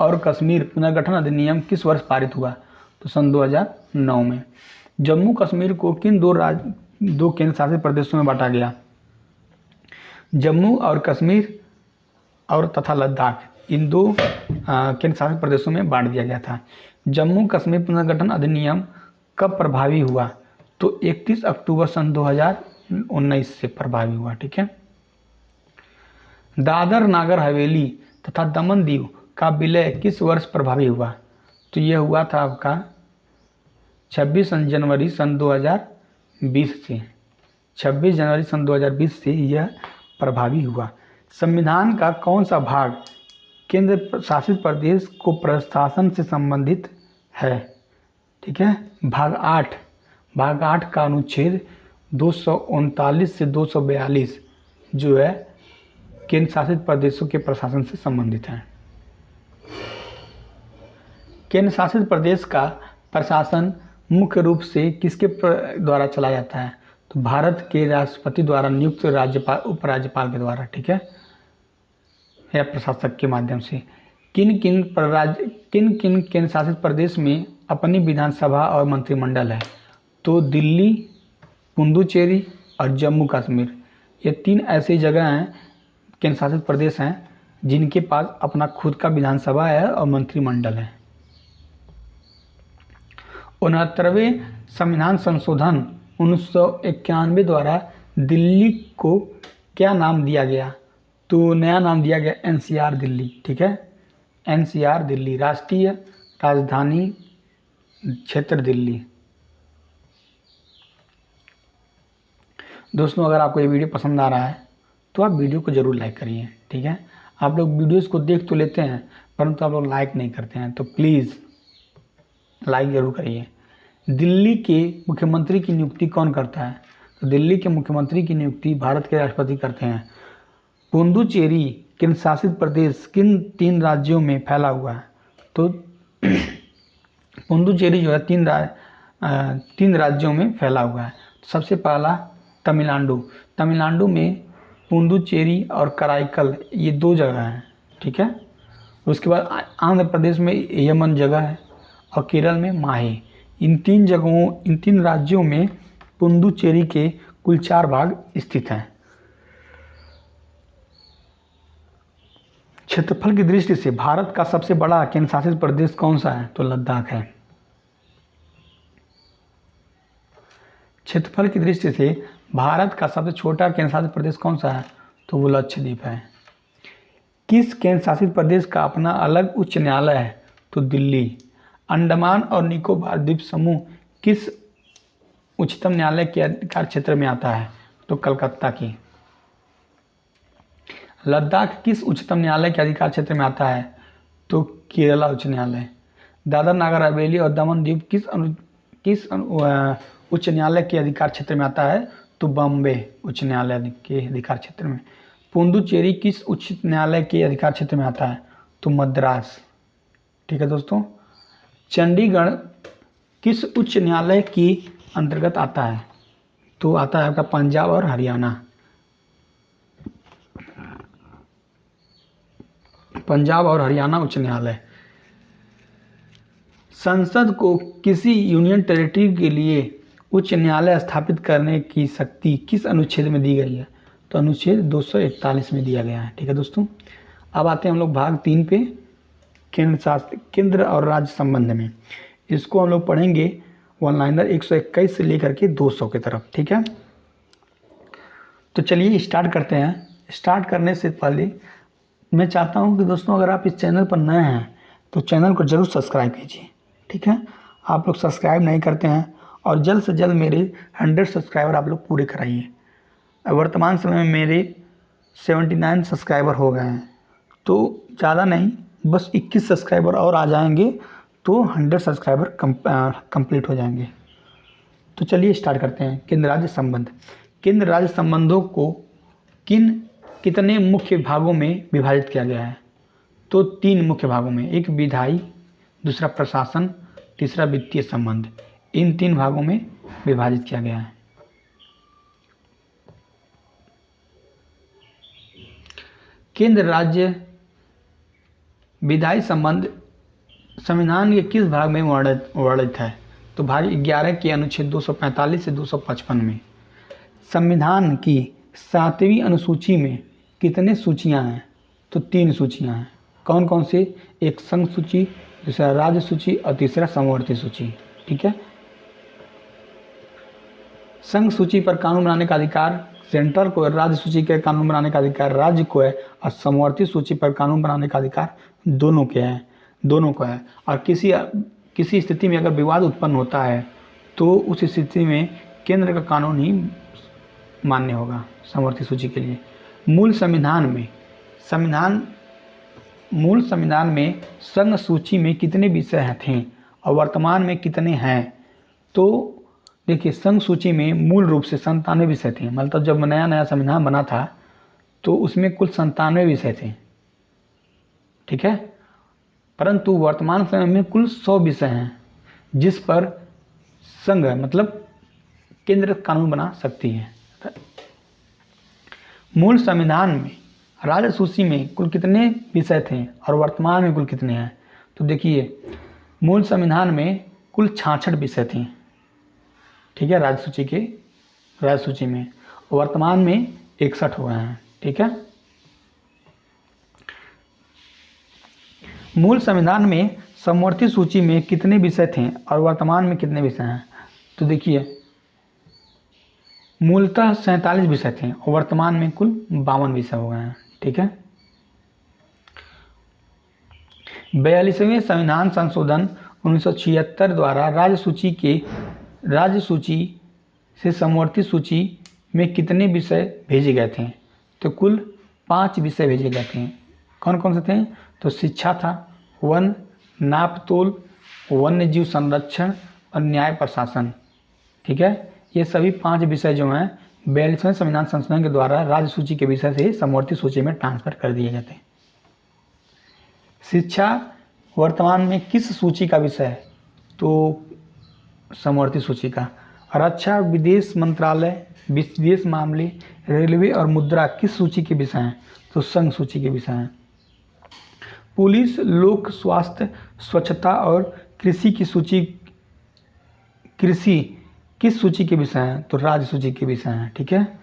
[SPEAKER 1] और कश्मीर पुनर्गठन अधिनियम किस वर्ष पारित हुआ? तो सन 2009 में। जम्मू कश्मीर को किन 2 केंद्र शासित प्रदेशों में बांटा गया? जम्मू और कश्मीर और तथा लद्दाख, इन 2 केंद्र शासित प्रदेशों में बांट दिया गया था। जम्मू कश्मीर पुनर्गठन अधिनियम कब प्रभावी हुआ? तो 31 अक्टूबर सन 2019 से प्रभावी हुआ। ठीक है, दादर नागर हवेली तथा दमन दीव का विलय किस वर्ष प्रभावी हुआ? तो यह हुआ था आपका 26 जनवरी सन 2020 से। 26 जनवरी सन 2020 से यह प्रभावी हुआ। संविधान का कौन सा भाग केंद्र शासित प्रदेश को प्रशासन से संबंधित है? ठीक है, भाग 8 का अनुच्छेद 239 से 242 जो है केंद्र शासित प्रदेशों के प्रशासन से संबंधित है। केंद्र शासित प्रदेश का प्रशासन मुख्य रूप से किसके द्वारा चला जाता है? तो भारत के राष्ट्रपति द्वारा नियुक्त राज्यपाल उपराज्यपाल के द्वारा। ठीक है, या प्रशासक के माध्यम से। किन किन केंद्र शासित प्रदेश में अपनी विधानसभा और मंत्रिमंडल है? तो दिल्ली, पुडुचेरी और जम्मू कश्मीर, ये 3 ऐसी जगह हैं, केंद्र शासित प्रदेश हैं जिनके पास अपना खुद का विधानसभा है और मंत्रिमंडल है। 69वें संविधान संशोधन 1991 द्वारा दिल्ली को क्या नाम दिया गया? तो नया नाम दिया गया एनसीआर दिल्ली। ठीक है, एनसीआर दिल्ली, राष्ट्रीय राजधानी क्षेत्र दिल्ली। दोस्तों, अगर आपको ये वीडियो पसंद आ रहा है तो आप वीडियो को ज़रूर लाइक करिए। ठीक है, आप लोग वीडियोस को देख तो लेते हैं परंतु आप लोग लाइक नहीं करते हैं, तो प्लीज़ लाइक ज़रूर करिए। दिल्ली के मुख्यमंत्री की नियुक्ति कौन करता है? तो दिल्ली के मुख्यमंत्री की नियुक्ति भारत के राष्ट्रपति करते हैं। पुडुचेरी केंद्र शासित प्रदेश किन 3 राज्यों में फैला हुआ है? तो पुडुचेरी जो है 3 राज्यों में फैला हुआ है। सबसे पहला तमिलनाडु में पुडुचेरी और कराईकल, ये 2 जगह हैं। ठीक है, उसके बाद आंध्र प्रदेश में यमन जगह है और केरल में माहे। इन 3 राज्यों में पुडुचेरी के कुल 4 भाग स्थित हैं। क्षेत्रफल की दृष्टि से भारत का सबसे बड़ा केंद्र शासित प्रदेश कौन सा है? तो लद्दाख है। क्षेत्रफल की दृष्टि से भारत का सबसे छोटा केंद्र शासित प्रदेश कौन सा है? तो वो लक्षद्वीप है। किस केंद्र शासित प्रदेश का अपना अलग उच्च न्यायालय है? तो दिल्ली। अंडमान और निकोबार द्वीप समूह किस उच्चतम न्यायालय के अधिकार क्षेत्र में आता है? तो कलकत्ता की। लद्दाख किस उच्चतम न्यायालय के अधिकार क्षेत्र में आता है? तो केरला उच्च न्यायालय। दादर नागर हवेली और दमन द्वीप किस उच्च न्यायालय के अधिकार क्षेत्र में आता है? तो बॉम्बे उच्च न्यायालय के अधिकार क्षेत्र में। पुडुचेरी किस उच्च न्यायालय के अधिकार क्षेत्र में आता है? तो मद्रास। ठीक है दोस्तों, चंडीगढ़ किस उच्च न्यायालय की अंतर्गत आता है? तो आता है आपका पंजाब और हरियाणा। पंजाब और हरियाणा उच्च न्यायालय। संसद को किसी यूनियन टेरिटरी के लिए उच्च न्यायालय स्थापित करने की शक्ति किस अनुच्छेद में दी गई है? तो अनुच्छेद 241 में दिया गया है। ठीक है दोस्तों, अब आते हैं हम लोग भाग 3 पे, केंद्र और राज्य संबंध में। इसको हम लोग पढ़ेंगे वन लाइनर 121 से लेकर के 200 की तरफ। ठीक है, तो चलिए स्टार्ट करते हैं। स्टार्ट करने से पहले मैं चाहता हूं कि दोस्तों अगर आप इस चैनल पर नए हैं तो चैनल को जरूर सब्सक्राइब कीजिए। ठीक है, आप लोग सब्सक्राइब नहीं करते हैं और जल्द से जल्द मेरे 100 सब्सक्राइबर आप लोग पूरे कराइए। वर्तमान समय में मेरे 79 सब्सक्राइबर हो गए हैं, तो ज़्यादा नहीं, बस 21 सब्सक्राइबर और आ जाएंगे तो 100 सब्सक्राइबर कंप्लीट हो जाएंगे। तो चलिए स्टार्ट करते हैं। केंद्र राज्य संबंध। केंद्र राज्य संबंधों को कितने मुख्य भागों में विभाजित किया गया है? तो 3 मुख्य भागों में, एक विधायी, दूसरा प्रशासन, तीसरा वित्तीय संबंध। इन 3 भागों में विभाजित किया गया है। केंद्र राज्य विधायी संबंध संविधान के किस भाग में वर्णित है? तो भाग 11 के अनुच्छेद 245 से 255 में। संविधान की 7वीं अनुसूची में कितने सूचियां हैं? तो 3 सूचियां हैं। कौन कौन से? एक संघ सूची, दूसरा राज्य सूची और तीसरा समवर्ती सूची। ठीक है, संघ सूची पर कानून बनाने का अधिकार सेंट्रल को है, राज्य सूची के कानून बनाने का अधिकार राज्य को है और समवर्ती सूची पर कानून बनाने का अधिकार दोनों को है। और किसी स्थिति में अगर विवाद उत्पन्न होता है तो उस स्थिति में केंद्र का कानून ही मान्य होगा समवर्ती सूची के लिए। मूल संविधान में संघ सूची में कितने विषय थे और वर्तमान में कितने हैं? तो देखिए, संघ सूची में मूल रूप से 97 विषय थे। मतलब जब नया संविधान बना था तो उसमें कुल 97 विषय थे। ठीक है, परंतु वर्तमान समय में कुल 100 विषय हैं जिस पर संघ मतलब केंद्र कानून बना सकती है। मूल संविधान में राज्य सूची में कुल कितने विषय थे और वर्तमान में कुल कितने हैं? तो देखिए, मूल संविधान में कुल 66 विषय थे। ठीक है, राज्य सूची में, वर्तमान में 61 हो गए हैं। ठीक है, मूल संविधान में समवर्ती सूची में कितने विषय थे और वर्तमान में कितने विषय हैं? तो देखिए, मूलतः 47 विषय थे और वर्तमान में कुल 52 विषय हो गए हैं। ठीक है, 42वें संविधान संशोधन 1976 द्वारा राज्य सूची से समवर्ती सूची में कितने विषय भेजे गए थे? तो कुल 5 विषय भेजे गए थे। कौन कौन से थे? तो शिक्षा था, वन, नाप तोल, वन्य जीव संरक्षण और न्याय प्रशासन। ठीक है, ये सभी 5 विषय जो हैं 42वें संविधान संशोधन के द्वारा राज्य सूची के विषय से समवर्ती सूची में ट्रांसफर कर दिए गए थे। शिक्षा वर्तमान में किस सूची का विषय है? तो समवर्ती सूची का। रक्षा, विदेश मंत्रालय, विदेश मामले, रेलवे और मुद्रा किस सूची के विषय हैं? तो संघ सूची के विषय हैं। पुलिस, लोक स्वास्थ्य, स्वच्छता और कृषि किस सूची के विषय हैं? तो राज्य सूची के विषय हैं। ठीक है,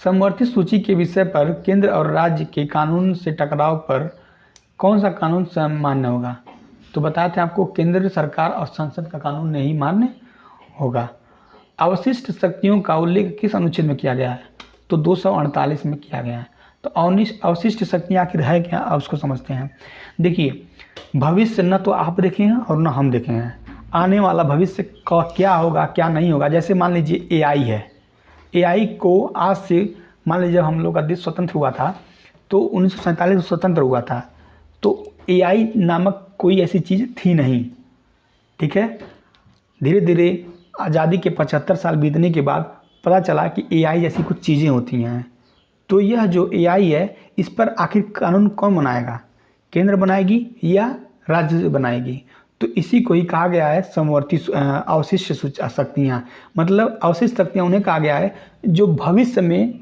[SPEAKER 1] समवर्ती सूची के विषय पर केंद्र और राज्य के कानून से टकराव पर कौन सा कानून मान्य होगा? तो बताए थे आपको, केंद्र सरकार और संसद का कानून नहीं मान्य होगा। अवशिष्ट शक्तियों का उल्लेख किस अनुच्छेद में किया गया है? तो 248 में किया गया है। तो अवशिष्ट शक्तियाँ आखिर है क्या, अब उसको समझते हैं। देखिए, भविष्य न तो आप देखे हैं और न हम देखे हैं। आने वाला भविष्य का क्या होगा क्या नहीं होगा, जैसे मान लीजिए AI है। AI को आज से मान लीजिए जब हम लोग का देश स्वतंत्र हुआ था तो 1947 में स्वतंत्र हुआ था, तो AI नामक कोई ऐसी चीज़ थी नहीं। ठीक है, धीरे धीरे आज़ादी के 75 साल बीतने के बाद पता चला कि AI जैसी कुछ चीज़ें होती हैं। तो यह जो AI है, इस पर आखिर कानून कौन बनाएगा? केंद्र बनाएगी या राज्य बनाएगी? तो इसी को ही कहा गया है समवर्ती अवशिष्ट शक्तियाँ। मतलब अवशिष्ट शक्तियाँ उन्हें कहा गया है जो भविष्य में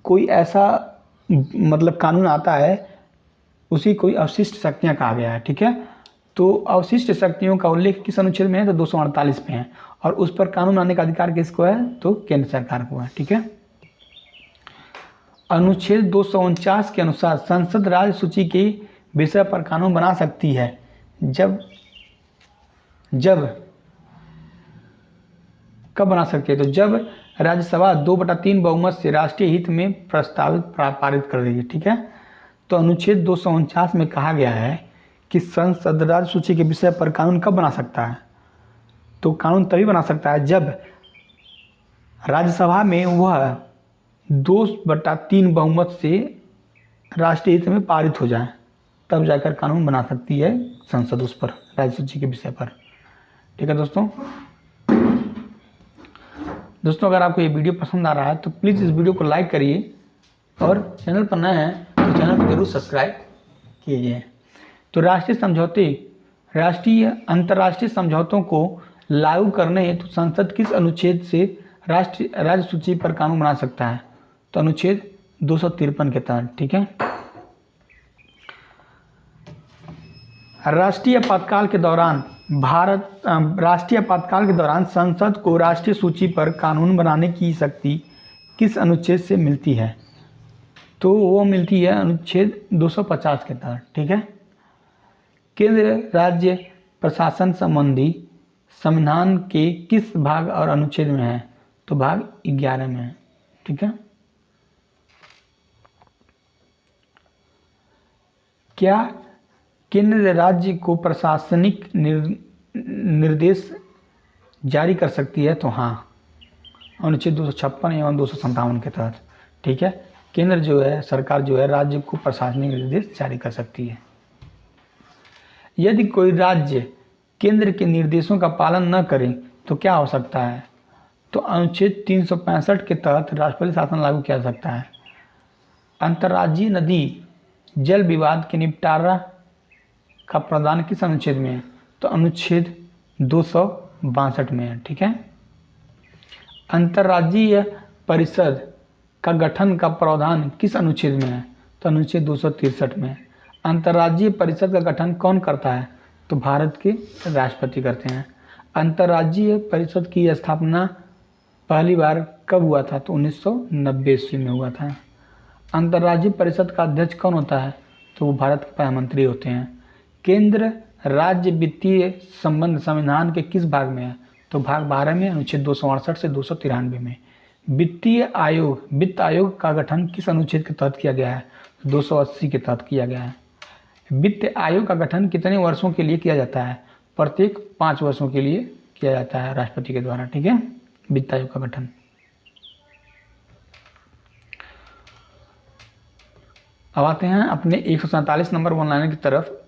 [SPEAKER 1] कोई ऐसा मतलब कानून आता है उसी को अवशिष्ट शक्तियाँ कहा गया है। ठीक है, तो अवशिष्ट शक्तियों का उल्लेख किस अनुच्छेद में है? तो 248 में है। और उस पर कानून बनाने का अधिकार किसको है? तो केंद्र सरकार को है। ठीक है, अनुच्छेद 249 के अनुसार संसद राज्य सूची के विषय पर कानून बना सकती है कब बना सकती है? तो जब राज्यसभा 2/3 बहुमत से राष्ट्रीय हित में प्रस्तावित पारित कर रही है। ठीक है, तो अनुच्छेद 249 में कहा गया है कि संसद राज्य सूची के विषय पर कानून कब बना सकता है? तो कानून तभी बना सकता है जब राज्यसभा में वह 2/3 बहुमत से राष्ट्रीय हित में पारित हो जाए, तब जाकर कानून बना सकती है संसद उस पर, राज्य सूची के विषय पर। ठीक है दोस्तों अगर आपको ये वीडियो पसंद आ रहा है तो प्लीज़ इस वीडियो को लाइक करिए और चैनल पर नए हैं तो चैनल को जरूर सब्सक्राइब कीजिए। तो अंतर्राष्ट्रीय समझौतों को लागू करने हेतु संसद किस अनुच्छेद से राज्य सूची पर कानून बना सकता है? तो अनुच्छेद 253 के तहत। ठीक है, राष्ट्रीय आपातकाल के दौरान संसद को राष्ट्रीय सूची पर कानून बनाने की शक्ति किस अनुच्छेद से मिलती है? तो वो मिलती है अनुच्छेद 250 के तहत। ठीक है, केंद्र राज्य प्रशासन संबंधी संविधान के किस भाग और अनुच्छेद में है? तो भाग 11 में है। ठीक है, क्या केंद्र राज्य को प्रशासनिक निर्देश जारी कर सकती है? तो हाँ, अनुच्छेद 256 एवं 257 के तहत। ठीक है, केंद्र जो है, सरकार जो है, राज्य को प्रशासनिक निर्देश जारी कर सकती है। यदि कोई राज्य केंद्र के निर्देशों का पालन न करे तो क्या हो सकता है? तो अनुच्छेद 365 के तहत राष्ट्रपति शासन लागू किया जा सकता है। अंतर्राज्यीय नदी जल विवाद के निपटारा का प्रावधान किस अनुच्छेद में है? तो अनुच्छेद 262 में है। ठीक है, अंतर्राज्यीय परिषद का गठन का प्रावधान किस अनुच्छेद में है? तो अनुच्छेद 263 में है। अंतर्राज्यीय परिषद का गठन कौन करता है? तो भारत के राष्ट्रपति करते हैं। अंतर्राज्यीय परिषद की स्थापना पहली बार कब हुआ था? तो 1990 ईस्वी में हुआ था। अंतर्राज्यीय परिषद का अध्यक्ष कौन होता है? तो वो भारत के प्रधानमंत्री होते हैं। केंद्र राज्य वित्तीय संबंध संविधान के किस भाग में है? तो भाग 12 में, अनुच्छेद 268 से 293 में। वित्त आयोग का गठन किस अनुच्छेद के तहत किया गया है? 280 के तहत किया गया है। वित्त आयोग का गठन कितने वर्षों के लिए किया जाता है? प्रत्येक 5 वर्षों के लिए किया जाता है राष्ट्रपति के द्वारा। ठीक है, वित्त आयोग का गठन। अब आते हैं अपने 147 नंबर ऑनलाइन की तरफ।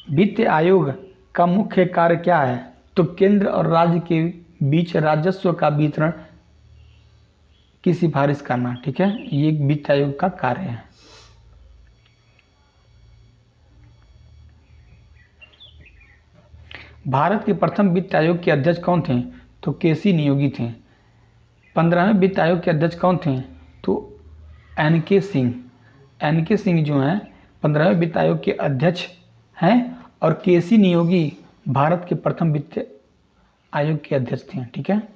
[SPEAKER 1] वित्त आयोग का मुख्य कार्य क्या है? तो केंद्र और राज्य के बीच राजस्व का वितरण की सिफारिश करना। ठीक है, ये वित्त आयोग का कार्य है। भारत के प्रथम वित्त आयोग के अध्यक्ष कौन थे? तो केसी नियोगी थे। 15वें वित्त आयोग के अध्यक्ष कौन थे? तो एन.के. सिंह जो हैं 15वें वित्त आयोग के अध्यक्ष हैं और केसी नियोगी भारत के प्रथम वित्त आयोग के अध्यक्ष थे। ठीक है,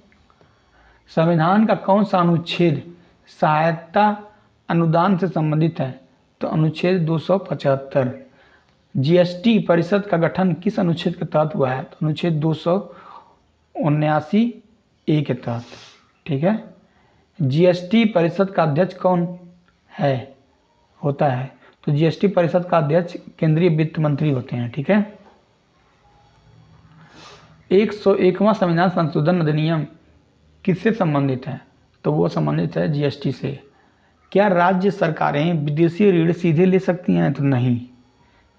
[SPEAKER 1] संविधान का कौन सा अनुच्छेद सहायता अनुदान से संबंधित है? तो अनुच्छेद 275। जीएसटी परिषद का गठन किस अनुच्छेद के तहत हुआ है? तो अनुच्छेद 279A के तहत। ठीक है, जीएसटी परिषद का अध्यक्ष कौन होता है? तो जीएसटी परिषद का अध्यक्ष केंद्रीय वित्त मंत्री होते हैं। ठीक है, 101वां संविधान संशोधन अधिनियम किससे संबंधित है? तो वो संबंधित है जीएसटी से। क्या राज्य सरकारें विदेशी ऋण सीधे ले सकती हैं? तो नहीं,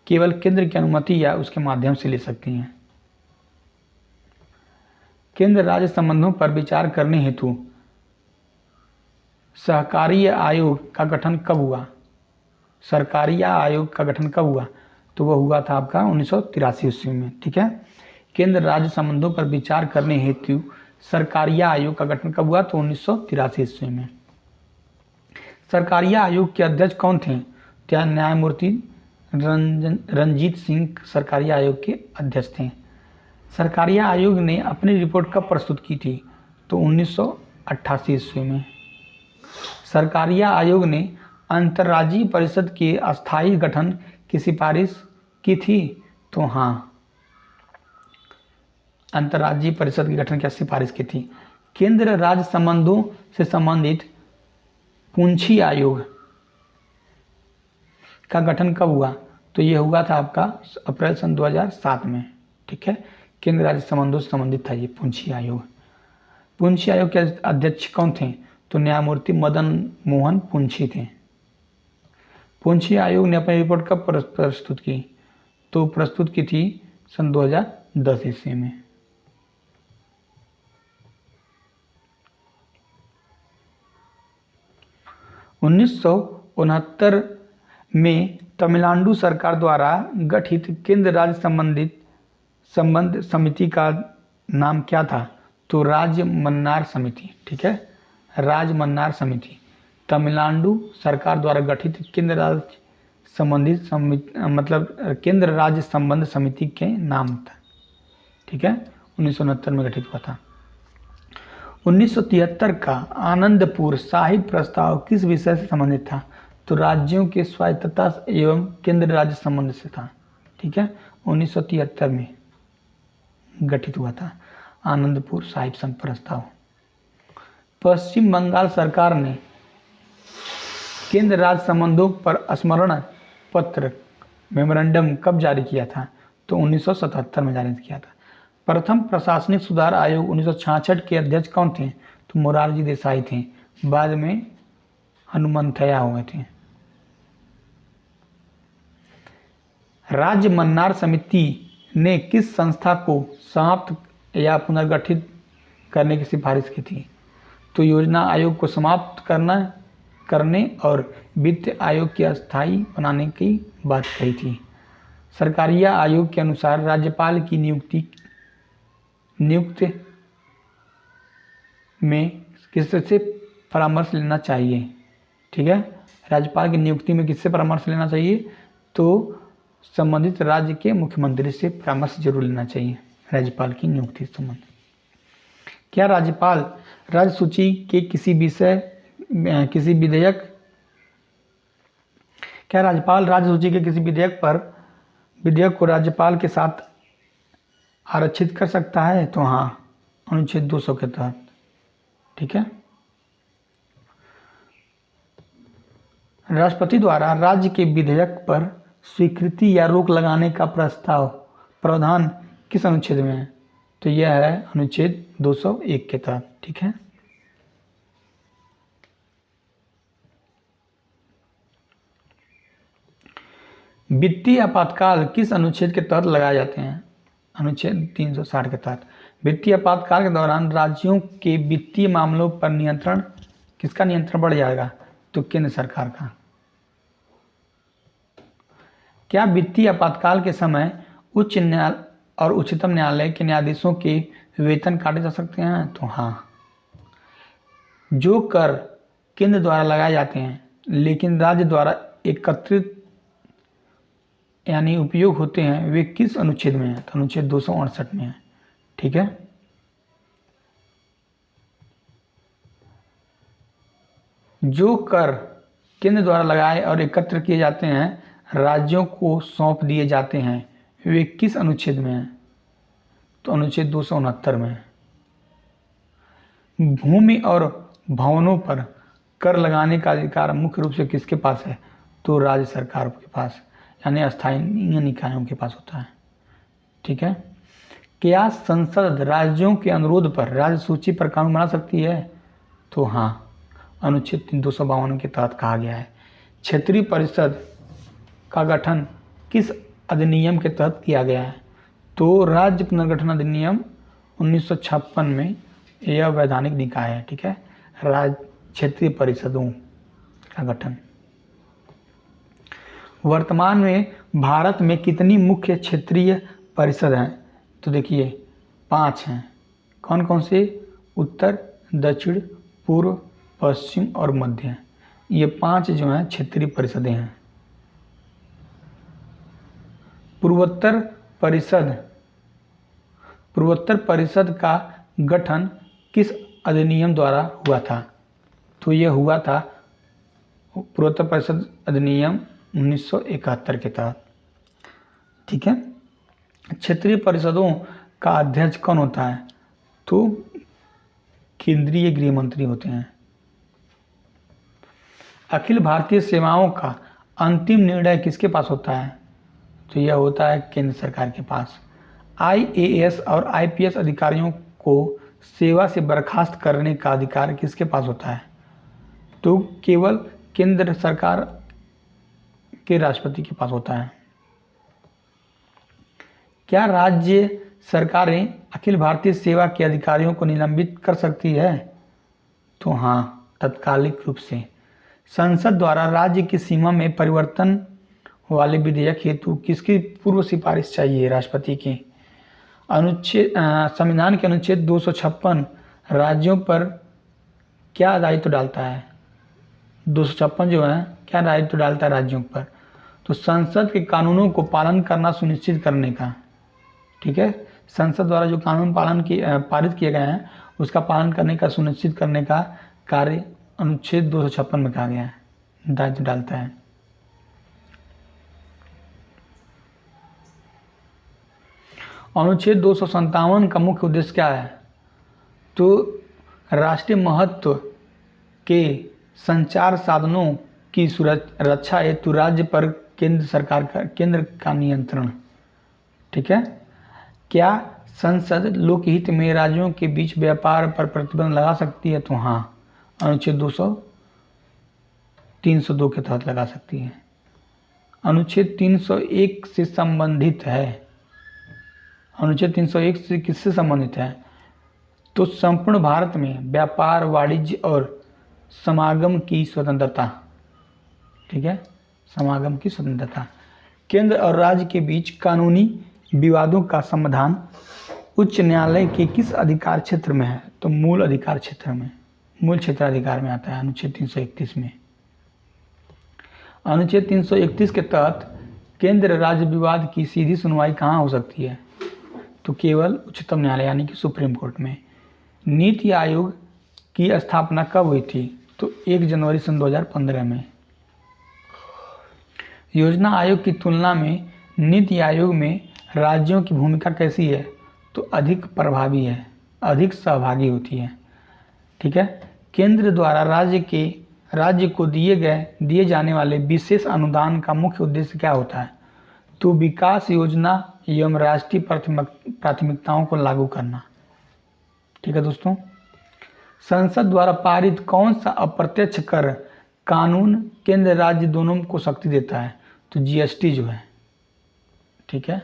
[SPEAKER 1] केवल केंद्र की अनुमति या उसके माध्यम से ले सकती हैं। केंद्र राज्य संबंधों पर विचार करने हेतु सहकारिय आयोग का गठन कब हुआ? सरकारिय आयोग का गठन कब हुआ? तो वह हुआ था आपका 1983 ईस्वी में। ठीक है, केंद्र राज्य संबंधों पर विचार करने हेतु सरकारिय आयोग का गठन कब हुआ? तो 1983 ईस्वी में। सरकारिया आयोग के अध्यक्ष कौन थे? क्या न्यायमूर्ति रंजीत सिंह सरकारिया आयोग के अध्यक्ष थे। सरकारिया आयोग ने अपनी रिपोर्ट कब प्रस्तुत की थी? तो 1988 ईस्वी में। सरकारिया आयोग ने अंतर्राज्यीय परिषद के अस्थायी गठन की सिफारिश की थी। तो हाँ, अंतर्राज्यीय परिषद के गठन की सिफारिश की थी। केंद्र राज्य संबंधों से संबंधित पूंछी आयोग का गठन कब हुआ? तो ये हुआ था आपका अप्रैल सन 2007 में। ठीक है, केंद्र राज्य संबंधों से संबंधित था ये पूंछी आयोग। पूंछी आयोग के अध्यक्ष कौन थे? तो न्यायमूर्ति मदन मोहन पूंछी थे। पूंछी आयोग ने अपनी रिपोर्ट कब प्रस्तुत की? तो प्रस्तुत की थी सन 2010 ईस्वी में। उन्नीस में तमिलनाडु सरकार द्वारा गठित केंद्र राज्य संबंध समिति का नाम क्या था? तो राज्य मन्नार समिति। ठीक है, राज्य मन्नार समिति तमिलनाडु सरकार द्वारा गठित केंद्र राज्य केंद्र राज्य संबंध समिति के नाम था। ठीक है, 1969 में गठित हुआ था। 1973 का आनंदपुर साहिब प्रस्ताव किस विषय से संबंधित था? तो राज्यों के स्वायत्तता एवं केंद्र राज्य संबंध से था। ठीक है, 1973 में गठित हुआ था आनंदपुर साहिब प्रस्ताव। पश्चिम बंगाल सरकार ने केंद्र राज्य संबंधों पर स्मरण पत्र मेमोरेंडम कब जारी किया था? तो 1977 में जारी किया था। प्रथम प्रशासनिक सुधार आयोग 1966 के अध्यक्ष कौन थे? तो मोरारजी देसाई थे, बाद में हनुमंथैया हुए थे। राज्य मन्नार समिति ने किस संस्था को समाप्त या पुनर्गठित करने की सिफारिश की थी? तो योजना आयोग को समाप्त करने और वित्त आयोग की अस्थायी बनाने की बात कही थी। सरकारिया आयोग के अनुसार राज्यपाल की नियुक्ति में किससे परामर्श लेना चाहिए? ठीक है, राज्यपाल की नियुक्ति में किससे परामर्श लेना चाहिए? तो संबंधित राज्य के मुख्यमंत्री से परामर्श जरूर लेना चाहिए राज्यपाल की नियुक्ति संबंध। क्या राज्यपाल राज्य सूची के किसी विधेयक को राज्यपाल के साथ आरक्षित कर सकता है? तो हाँ, अनुच्छेद 200 के तहत। ठीक है, राष्ट्रपति द्वारा राज्य के विधेयक पर स्वीकृति या रोक लगाने का प्रावधान किस अनुच्छेद में है? तो यह है अनुच्छेद 201 के तहत। ठीक है, वित्तीय आपातकाल किस अनुच्छेद के तहत लगाए जाते हैं? अनुच्छेद 360 के तहत। वित्तीय आपातकाल के दौरान राज्यों के वित्तीय मामलों पर किसका नियंत्रण बढ़ जाएगा? तो केंद्र सरकार का। क्या वित्तीय आपातकाल के समय उच्च न्यायालय और उच्चतम न्यायालय के न्यायाधीशों के वेतन काटे जा सकते हैं? तो हाँ। जो कर केंद्र द्वारा लगाए जाते हैं लेकिन राज्य द्वारा एकत्रित यानी उपयोग होते हैं, वे किस अनुच्छेद में है? तो अनुच्छेद 268 में है। ठीक है, जो कर केंद्र द्वारा लगाए और एकत्र किए जाते हैं राज्यों को सौंप दिए जाते हैं, वे किस अनुच्छेद में हैं? तो अनुच्छेद 269 में है। भूमि और भवनों पर कर लगाने का अधिकार मुख्य रूप से किसके पास है? तो राज्य सरकार के पास, यानी स्थानीय निकायों के पास होता है। ठीक है, क्या संसद राज्यों के अनुरोध पर राज्य सूची पर कानून बना सकती है? तो हाँ, अनुच्छेद 252 के तहत कहा गया है। क्षेत्रीय परिषद का गठन किस अधिनियम के तहत किया गया है? तो राज्य पुनर्गठन अधिनियम 1956 में यह वैधानिक निकाय है। ठीक है, राज्य क्षेत्रीय परिषदों का गठन। वर्तमान में भारत में कितनी मुख्य क्षेत्रीय परिषद हैं? तो देखिए 5 हैं। कौन कौन से? उत्तर, दक्षिण, पूर्व, पश्चिम और मध्य। ये 5 जो हैं क्षेत्रीय परिषदें हैं। पूर्वोत्तर परिषद का गठन किस अधिनियम द्वारा हुआ था? तो यह हुआ था पूर्वोत्तर परिषद अधिनियम 1971 के तहत। ठीक है। क्षेत्रीय परिषदों का अध्यक्ष कौन होता है? तो केंद्रीय गृह मंत्री होते हैं। अखिल भारतीय सेवाओं का अंतिम निर्णय किसके पास होता है? तो यह होता है केंद्र सरकार के पास। IAS और IPS अधिकारियों को सेवा से बर्खास्त करने का अधिकार किसके पास होता है? तो केवल केंद्र सरकार के राष्ट्रपति के पास होता है। क्या राज्य सरकारें अखिल भारतीय सेवा के अधिकारियों को निलंबित कर सकती है? तो हाँ, तात्कालिक रूप से। संसद द्वारा राज्य की सीमा में परिवर्तन वाले विधेयक हेतु किसकी पूर्व सिफारिश चाहिए? राष्ट्रपति की। संविधान के अनुच्छेद 256 राज्यों पर क्या दायित्व डालता है? 256 जो है क्या दायित्व डालता है राज्यों पर? तो संसद के कानूनों को पालन करना सुनिश्चित करने का। ठीक है। संसद द्वारा जो कानून पारित किए गए हैं उसका पालन करने का सुनिश्चित करने का कार्य अनुच्छेद 256 में कहा गया है, दायित्व डालता है। अनुच्छेद 257 का मुख्य उद्देश्य क्या है? तो राष्ट्रीय महत्व के संचार साधनों की रक्षा हेतु राज्य पर केंद्र का नियंत्रण। ठीक है। क्या संसद लोकहित में राज्यों के बीच व्यापार पर प्रतिबंध लगा सकती है? तो हाँ, अनुच्छेद 302 के तहत लगा सकती है। अनुच्छेद 301 से संबंधित है। अनुच्छेद 301 से किससे संबंधित है? तो संपूर्ण भारत में व्यापार, वाणिज्य और समागम की स्वतंत्रता। ठीक है, समागम की स्वतंत्रता। केंद्र और राज्य के बीच कानूनी विवादों का समाधान उच्च न्यायालय के किस अधिकार क्षेत्र में है? तो मूल अधिकार क्षेत्र में, मूल क्षेत्राधिकार में आता है अनुच्छेद 331 में। अनुच्छेद 331 के तहत केंद्र राज्य विवाद की सीधी सुनवाई कहाँ हो सकती है? तो केवल उच्चतम न्यायालय यानी कि सुप्रीम कोर्ट में। नीति आयोग की स्थापना कब हुई थी? तो 1 जनवरी सन 2015 में। योजना आयोग की तुलना में नीति आयोग में राज्यों की भूमिका कैसी है? तो अधिक प्रभावी है, अधिक सहभागी होती है। ठीक है। केंद्र द्वारा राज्य को दिए जाने वाले विशेष अनुदान का मुख्य उद्देश्य क्या होता है? तो विकास योजना एवं राष्ट्रीय प्राथमिकताओं को लागू करना। ठीक है दोस्तों। संसद द्वारा पारित कौन सा अप्रत्यक्ष कर कानून केंद्र राज्य दोनों को शक्ति देता है? तो GST जो है। ठीक है।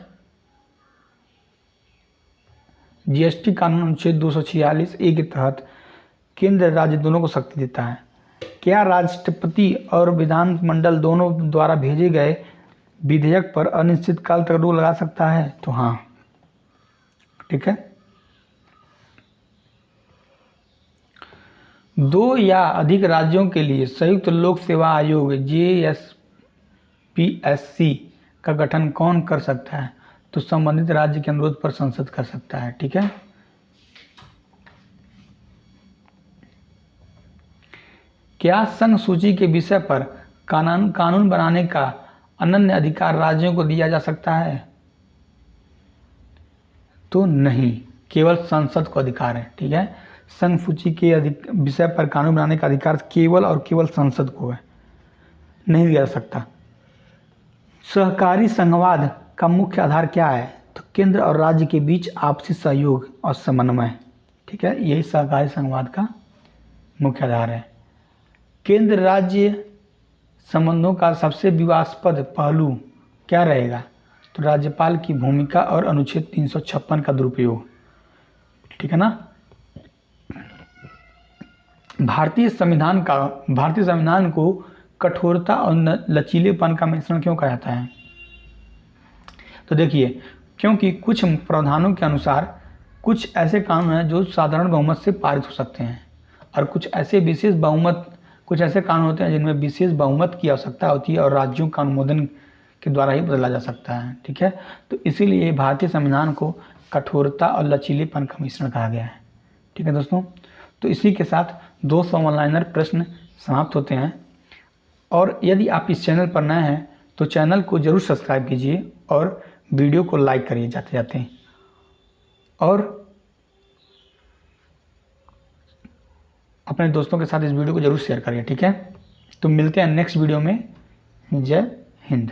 [SPEAKER 1] GST कानून अनुच्छेद 246A के तहत केंद्र राज्य दोनों को शक्ति देता है। क्या राष्ट्रपति और विधानमंडल दोनों द्वारा भेजे गए विधेयक पर अनिश्चित काल तक रोक लगा सकता है? तो हाँ। ठीक है। 2 या अधिक राज्यों के लिए संयुक्त लोक सेवा आयोग JSPSC का गठन कौन कर सकता है? तो संबंधित राज्य के अनुरोध पर संसद कर सकता है। ठीक है। क्या संघ सूची के विषय पर कानून बनाने का अनन्य अधिकार राज्यों को दिया जा सकता है? तो नहीं, केवल संसद को अधिकार है। ठीक है। संघ सूची के विषय पर कानून बनाने का अधिकार केवल और केवल संसद को है, नहीं दिया जा सकता। सहकारी संघवाद का मुख्य आधार क्या है? तो केंद्र और राज्य के बीच आपसी सहयोग और समन्वय। ठीक है, यही सहकारी संघवाद का मुख्य आधार है। केंद्र राज्य संबंधों का सबसे विवादास्पद पहलू क्या रहेगा? तो राज्यपाल की भूमिका और अनुच्छेद 356 का दुरुपयोग। ठीक है ना। भारतीय संविधान को कठोरता और लचीलेपन का मिश्रण क्यों कहा जाता है? तो देखिए, क्योंकि कुछ प्रावधानों के अनुसार कुछ ऐसे कानून हैं जो साधारण बहुमत से पारित हो सकते हैं और कुछ ऐसे विशेष बहुमत कुछ ऐसे कानून होते हैं जिनमें विशेष बहुमत की आवश्यकता होती है और राज्यों का अनुमोदन के द्वारा ही बदला जा सकता है। ठीक है, तो इसीलिए भारतीय संविधान को कठोरता और लचीलेपन का मिश्रण कहा गया है। ठीक है दोस्तों, तो इसी के साथ 200 ऑनलाइनर प्रश्न समाप्त होते हैं। और यदि आप इस चैनल पर नए हैं तो चैनल को जरूर सब्सक्राइब कीजिए और वीडियो को लाइक करिए जाते जाते, और अपने दोस्तों के साथ इस वीडियो को जरूर शेयर करिए। ठीक है, तो मिलते हैं नेक्स्ट वीडियो में। जय हिंद।